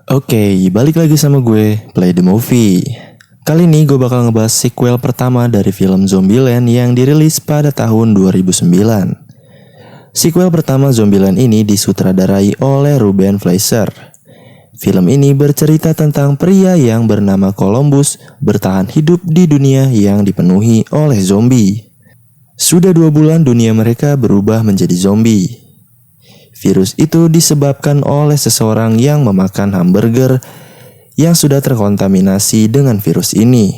Oke, balik lagi sama gue, Play the Movie. Kali ini gue bakal ngebahas sequel pertama dari film Zombieland yang dirilis pada tahun 2009. Sequel pertama Zombieland ini disutradarai oleh Ruben Fleischer. Film ini bercerita tentang pria yang bernama Columbus bertahan hidup di dunia yang dipenuhi oleh zombie. Sudah 2 bulan dunia mereka berubah menjadi zombie. Virus itu disebabkan oleh seseorang yang memakan hamburger yang sudah terkontaminasi dengan virus ini.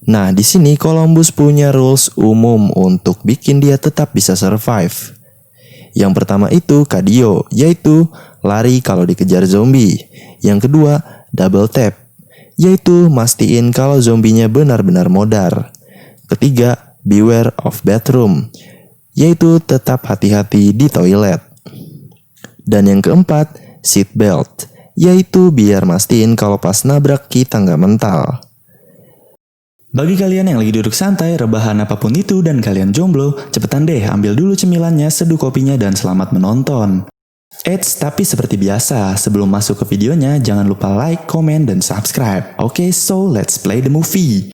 Nah, di sini Columbus punya rules umum untuk bikin dia tetap bisa survive. Yang pertama itu cardio, yaitu lari kalau dikejar zombie. Yang kedua, double tap, yaitu mastiin kalau zombinya benar-benar modar. Ketiga, beware of bathroom, yaitu tetap hati-hati di toilet. Dan yang keempat, seat belt, yaitu biar mastiin kalau pas nabrak kita nggak mental. Bagi kalian yang lagi duduk santai, rebahan apapun itu dan kalian jomblo, cepetan deh ambil dulu cemilannya, seduh kopinya dan selamat menonton. Eits, tapi seperti biasa, sebelum masuk ke videonya jangan lupa like, comment, dan subscribe. Oke, so let's play the movie.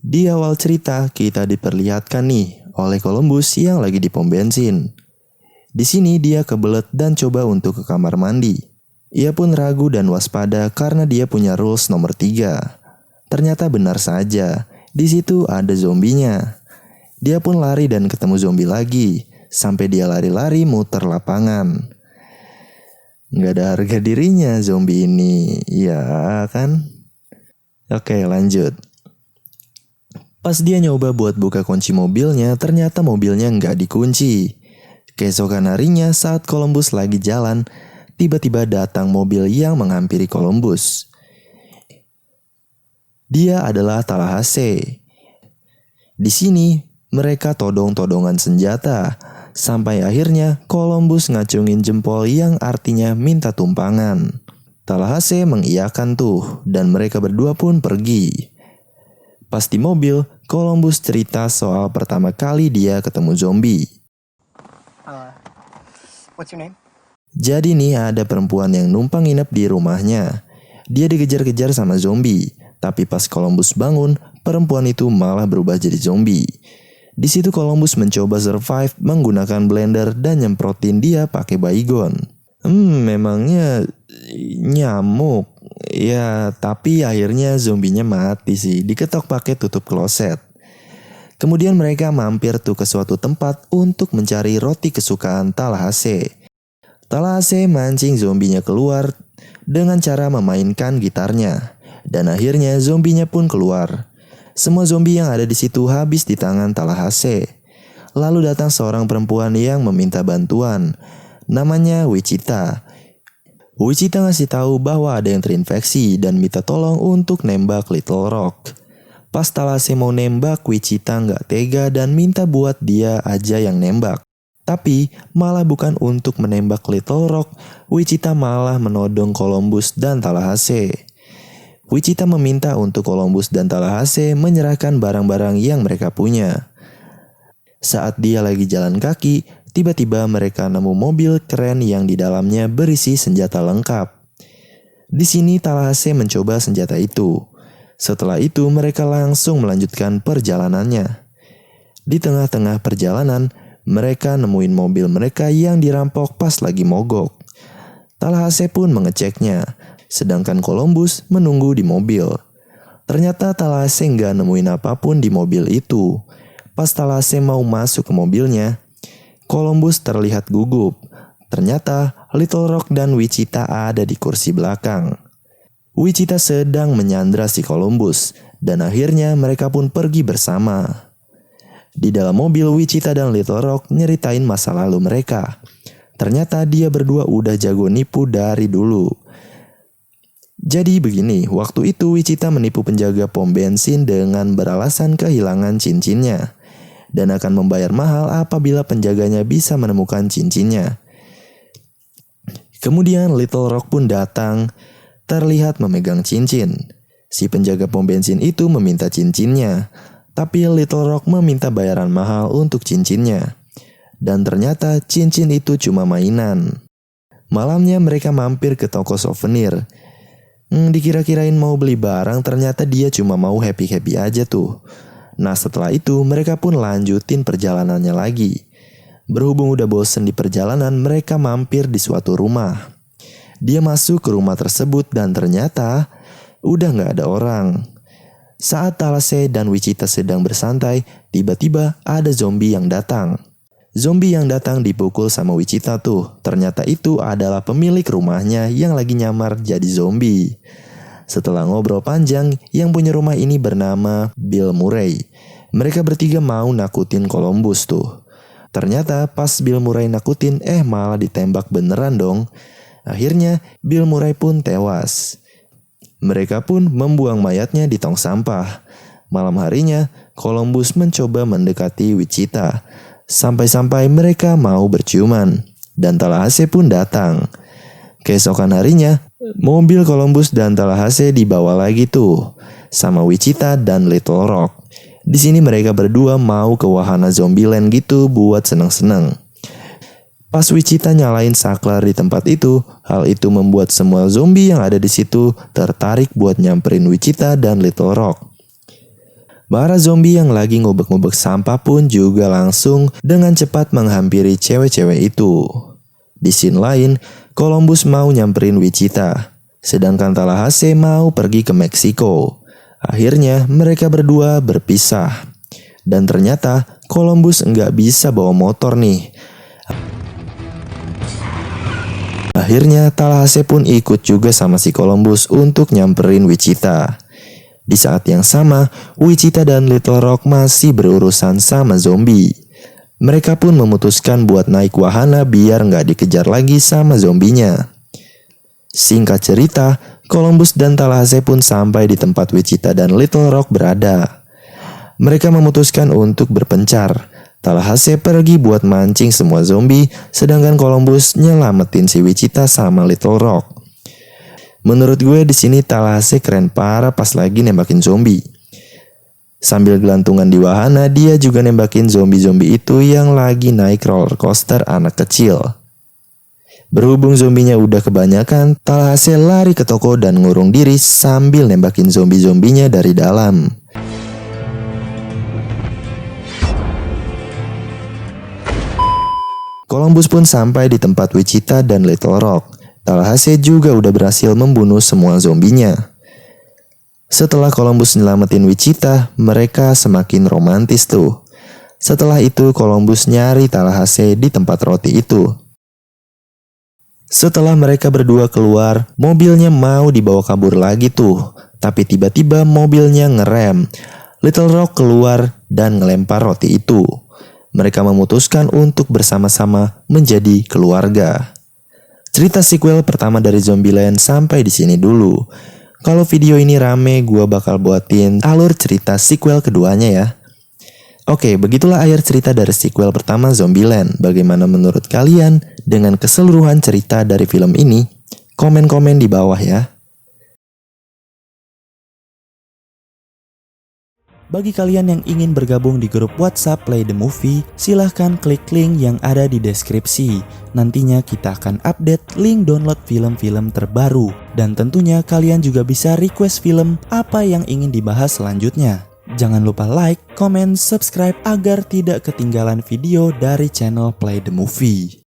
Di awal cerita kita diperlihatkan nih oleh Columbus yang lagi di pom bensin. Di sini dia kebelet dan coba untuk ke kamar mandi. Ia pun ragu dan waspada karena dia punya rules nomor 3. Ternyata benar saja, di situ ada zombinya. Dia pun lari dan ketemu zombie lagi, sampai dia lari-lari muter lapangan. Nggak ada harga dirinya zombie ini, ya kan? Oke, lanjut. Pas dia nyoba buat buka kunci mobilnya, ternyata mobilnya nggak dikunci. Keesokan harinya saat Columbus lagi jalan, tiba-tiba datang mobil yang menghampiri Columbus. Dia adalah Tallahassee. Di sini mereka todong-todongan senjata, sampai akhirnya Columbus ngacungin jempol yang artinya minta tumpangan. Tallahassee mengiyakan tuh, dan mereka berdua pun pergi. Pas di mobil, Columbus cerita soal pertama kali dia ketemu zombie. What's your name? Jadi nih ada perempuan yang numpang nginep di rumahnya. Dia dikejar-kejar sama zombie, tapi pas Columbus bangun, perempuan itu malah berubah jadi zombie. Di situ Columbus mencoba survive menggunakan blender dan nyemprotin dia pakai baygon. Memangnya nyamuk. Ya, tapi akhirnya zombinya mati sih, diketok pakai tutup kloset. Kemudian mereka mampir tuh ke suatu tempat untuk mencari roti kesukaan Tallahassee. Tallahassee mancing zombinya keluar dengan cara memainkan gitarnya. Dan akhirnya zombinya pun keluar. Semua zombie yang ada di situ habis di tangan Tallahassee. Lalu datang seorang perempuan yang meminta bantuan. Namanya Wichita. Wichita ngasih tahu bahwa ada yang terinfeksi dan minta tolong untuk nembak Little Rock. Pas Tallahassee mau nembak, Wichita nggak tega dan minta buat dia aja yang nembak. Tapi malah bukan untuk menembak Little Rock, Wichita malah menodong Columbus dan Tallahassee. Wichita meminta untuk Columbus dan Tallahassee menyerahkan barang-barang yang mereka punya. Saat dia lagi jalan kaki, tiba-tiba mereka nemu mobil keren yang di dalamnya berisi senjata lengkap. Di sini Tallahassee mencoba senjata itu. Setelah itu mereka langsung melanjutkan perjalanannya. Di tengah-tengah perjalanan, mereka nemuin mobil mereka yang dirampok pas lagi mogok. Tallahassee pun mengeceknya, sedangkan Columbus menunggu di mobil. Ternyata Tallahassee nggak nemuin apapun di mobil itu. Pas Tallahassee mau masuk ke mobilnya, Columbus terlihat gugup. Ternyata Little Rock dan Wichita ada di kursi belakang. Wichita sedang menyandra si Columbus, dan akhirnya mereka pun pergi bersama. Di dalam mobil, Wichita dan Little Rock nyeritain masa lalu mereka. Ternyata dia berdua udah jago nipu dari dulu. Jadi begini, waktu itu Wichita menipu penjaga pom bensin dengan beralasan kehilangan cincinnya. Dan akan membayar mahal apabila penjaganya bisa menemukan cincinnya. Kemudian Little Rock pun datang, terlihat memegang cincin. Si penjaga pom bensin itu meminta cincinnya, tapi Little Rock meminta bayaran mahal untuk cincinnya. Dan ternyata cincin itu cuma mainan. Malamnya mereka mampir ke toko souvenir. Dikira-kirain mau beli barang, ternyata dia cuma mau happy-happy aja tuh. Nah setelah itu mereka pun lanjutin perjalanannya lagi. Berhubung udah bosen di perjalanan, mereka mampir di suatu rumah. Dia masuk ke rumah tersebut dan ternyata udah gak ada orang. Saat Talase dan Wichita sedang bersantai, tiba-tiba ada zombie yang datang. Zombie yang datang dipukul sama Wichita tuh. Ternyata itu adalah pemilik rumahnya yang lagi nyamar jadi zombie. Setelah ngobrol panjang, yang punya rumah ini bernama Bill Murray. Mereka bertiga mau nakutin Columbus tuh. Ternyata pas Bill Murray nakutin, malah ditembak beneran dong. Akhirnya Bill Murray pun tewas. Mereka pun membuang mayatnya di tong sampah. Malam harinya, Columbus mencoba mendekati Wichita. Sampai-sampai mereka mau berciuman. Dan Tallahassee pun datang. Keesokan harinya, mobil Columbus dan Tallahassee dibawa lagi tuh. Sama Wichita dan Little Rock. Di sini mereka berdua mau ke wahana Zombieland gitu buat seneng-seneng. Pas Wichita nyalain saklar di tempat itu, hal itu membuat semua zombie yang ada di situ tertarik buat nyamperin Wichita dan Little Rock. Para zombie yang lagi ngobek-ngobek sampah pun juga langsung dengan cepat menghampiri cewek-cewek itu. Di scene lain, Columbus mau nyamperin Wichita, sedangkan Tallahassee mau pergi ke Meksiko. Akhirnya mereka berdua berpisah. Dan ternyata Columbus nggak bisa bawa motor nih. Akhirnya Tallahassee pun ikut juga sama si Columbus untuk nyamperin Wichita. Di saat yang sama, Wichita dan Little Rock masih berurusan sama zombie. Mereka pun memutuskan buat naik wahana biar nggak dikejar lagi sama zombinya. Singkat cerita, Columbus dan Tallahassee pun sampai di tempat Wichita dan Little Rock berada. Mereka memutuskan untuk berpencar. Tallahassee pergi buat mancing semua zombie, sedangkan Columbus nyelamatin si Wichita sama Little Rock. Menurut gue di sini Tallahassee keren parah pas lagi nembakin zombie. Sambil gelantungan di wahana, dia juga nembakin zombie-zombie itu yang lagi naik roller coaster anak kecil. Berhubung zombinya udah kebanyakan, Tallahassee lari ke toko dan ngurung diri sambil nembakin zombie-zombinya dari dalam. Columbus pun sampai di tempat Wichita dan Little Rock. Tallahassee juga udah berhasil membunuh semua zombinya. Setelah Columbus nyelamatin Wichita, mereka semakin romantis tuh. Setelah itu Columbus nyari Tallahassee di tempat roti itu. Setelah mereka berdua keluar, mobilnya mau dibawa kabur lagi tuh. Tapi tiba-tiba mobilnya ngerem. Little Rock keluar dan ngelempar roti itu. Mereka memutuskan untuk bersama-sama menjadi keluarga. Cerita sequel pertama dari Zombieland sampai di sini dulu. Kalau video ini rame, gue bakal buatin alur cerita sequel keduanya ya. Oke, begitulah akhir cerita dari sequel pertama Zombieland. Bagaimana menurut kalian dengan keseluruhan cerita dari film ini? Komen-komen di bawah ya. Bagi kalian yang ingin bergabung di grup WhatsApp Play the Movie, silahkan klik link yang ada di deskripsi. Nantinya kita akan update link download film-film terbaru. Dan tentunya kalian juga bisa request film apa yang ingin dibahas selanjutnya. Jangan lupa like, comment, subscribe agar tidak ketinggalan video dari channel Play the Movie.